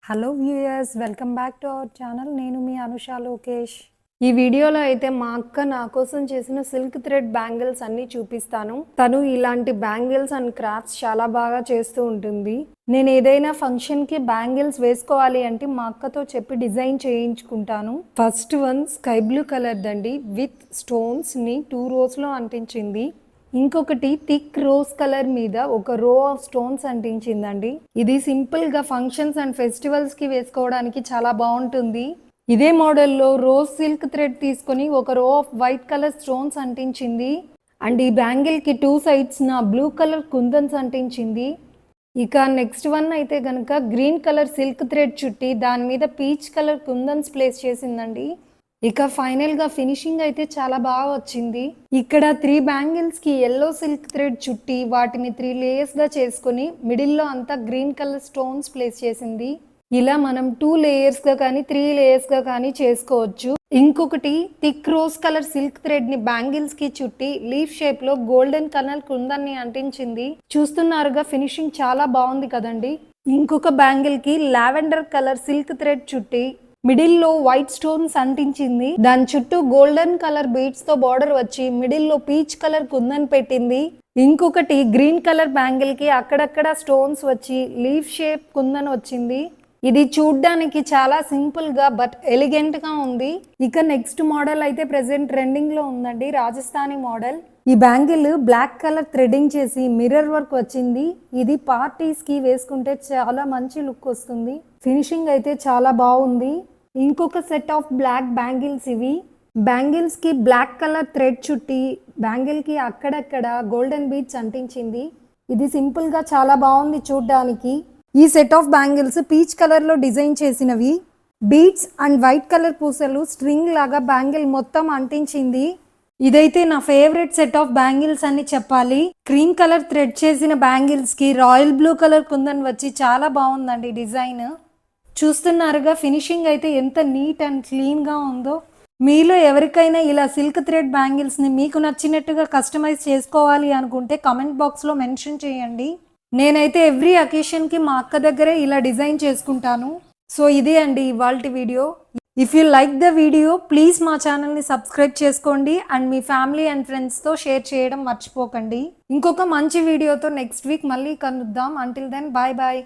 Hello viewers, welcome back to our channel. నేను మీ అనుష లోకేష్. ఈ వీడియోలో అయితే మా అక్క నా కోసం చేసిన సిల్క్ థ్రెడ్ బ్యాంగిల్స్ అన్నీ చూపిస్తాను. తను ఇలాంటి బ్యాంగిల్స్ అండ్ క్రాఫ్ట్స్ చాలా బాగా చేస్తూ ఉంటుంది. నేను ఏదైనా ఫంక్షన్కి బ్యాంగిల్స్ వేసుకోవాలి అంటే మా అక్కతో చెప్పి డిజైన్ చేయించుకుంటాను. First one sky blue colour దండి, విత్ స్టోన్స్ని 2 రోస్లో అంటించింది. ఇంకొకటి థిక్ రోజ్ కలర్ మీద ఒక రో ఆఫ్ స్టోన్స్ అంటించిందండి. ఇది సింపుల్గా ఫంక్షన్స్ అండ్ ఫెస్టివల్స్కి వేసుకోవడానికి చాలా బాగుంటుంది. ఇదే మోడల్లో రోజ్ సిల్క్ థ్రెడ్ తీసుకొని ఒక row of white colour stones అంటించింది. అండ్ ఈ బ్యాంగిల్కి 2 సైడ్స్ నా బ్లూ కలర్ కుందన్స్ అంటించింది. ఇక నెక్స్ట్ వన్ అయితే కనుక గ్రీన్ కలర్ సిల్క్ థ్రెడ్ చుట్టి దాని మీద పీచ్ కలర్ కుందన్స్ ప్లేస్ చేసిందండి. ఇక ఫైనల్గా ఫినిషింగ్ అయితే చాలా బాగా వచ్చింది. ఇక్కడ 3 బ్యాంగిల్స్కి ఎల్లో సిల్క్ థ్రెడ్ చుట్టి వాటిని 3 లేయర్స్గా చేసుకొని మిడిల్లో అంతా గ్రీన్ కలర్ స్టోన్స్ ప్లేస్ చేసింది. ఇలా మనం 2 లేయర్స్గా కానీ 3 లేయర్స్గా కానీ చేసుకోవచ్చు. ఇంకొకటి థిక్ రోజ్ కలర్ సిల్క్ థ్రెడ్ని బ్యాంగిల్స్కి చుట్టి లీఫ్ షేప్లో గోల్డెన్ కలర్ కుందన్ని అంటించింది. చూస్తున్నారుగా, ఫినిషింగ్ చాలా బాగుంది కదండి. ఇంకొక బ్యాంగిల్కి లావెండర్ కలర్ సిల్క్ థ్రెడ్ చుట్టి మిడిల్లో వైట్ స్టోన్స్ అంటించింది. దాని చుట్టూ గోల్డెన్ కలర్ బీడ్స్ తో బార్డర్ వచ్చి మిడిల్లో పీచ్ కలర్ కుందన్ పెట్టింది. ఇంకొకటి గ్రీన్ కలర్ బ్యాంగిల్ కి అక్కడక్కడ స్టోన్స్ వచ్చి లీఫ్ షేప్ కుందన్ వచ్చింది. ఇది చూడ్డానికి చాలా సింపుల్ గా బట్ ఎలిగెంట్ గా ఉంది. ఇక నెక్స్ట్ మోడల్ అయితే ప్రెసెంట్ ట్రెండింగ్ లో ఉందండి, రాజస్థానీ మోడల్. ఈ బ్యాంగిల్ బ్లాక్ కలర్ థ్రెడింగ్ చేసి మిర్రర్ వర్క్ వచ్చింది. ఇది పార్టీస్ కి వేసుకుంటే చాలా మంచి లుక్ వస్తుంది. ఫినిషింగ్ అయితే చాలా బాగుంది. ఇంకొక సెట్ ఆఫ్ బ్లాక్ బ్యాంగిల్స్ ఇవి. బ్యాంగిల్స్ కి బ్లాక్ కలర్ థ్రెడ్ చుట్టి బ్యాంగిల్ కి అక్కడక్కడ గోల్డెన్ బీడ్స్ అంటించింది. ఇది సింపుల్ గా చాలా బాగుంది చూడ్డానికి. ఈ set of bangles peach colour లో డిజైన్ చేసినవి. బీడ్స్ అండ్ వైట్ కలర్ పూసలు స్ట్రింగ్ లాగా బ్యాంగిల్ మొత్తం అంటించింది. ఇదైతే నా ఫేవరెట్ సెట్ ఆఫ్ బ్యాంగిల్స్ అని చెప్పాలి. క్రీమ్ కలర్ థ్రెడ్ చేసిన బ్యాంగిల్స్ కి రాయల్ బ్లూ కలర్ కుందన్ వచ్చి చాలా బాగుందండి డిజైన్. చూస్తున్నారుగా, ఫినిషింగ్ అయితే ఎంత నీట్ అండ్ క్లీన్గా ఉందో. మీలో ఎవరికైనా ఇలా సిల్క్ థ్రెడ్ బ్యాంగిల్స్ని మీకు నచ్చినట్టుగా కస్టమైజ్ చేసుకోవాలి అనుకుంటే కామెంట్ బాక్స్లో మెన్షన్ చేయండి. నేనైతే ఎవ్రీ అకేషన్కి మా అక్క దగ్గరే ఇలా డిజైన్ చేసుకుంటాను. సో ఇదే అండి ఇవాల్టి video. If you like the video please మా ఛానల్ని సబ్స్క్రైబ్ చేసుకోండి అండ్ మీ ఫ్యామిలీ అండ్ ఫ్రెండ్స్తో షేర్ చేయడం మర్చిపోకండి. ఇంకొక మంచి వీడియోతో నెక్స్ట్ వీక్ మళ్ళీ కలుద్దాం. Until then bye bye.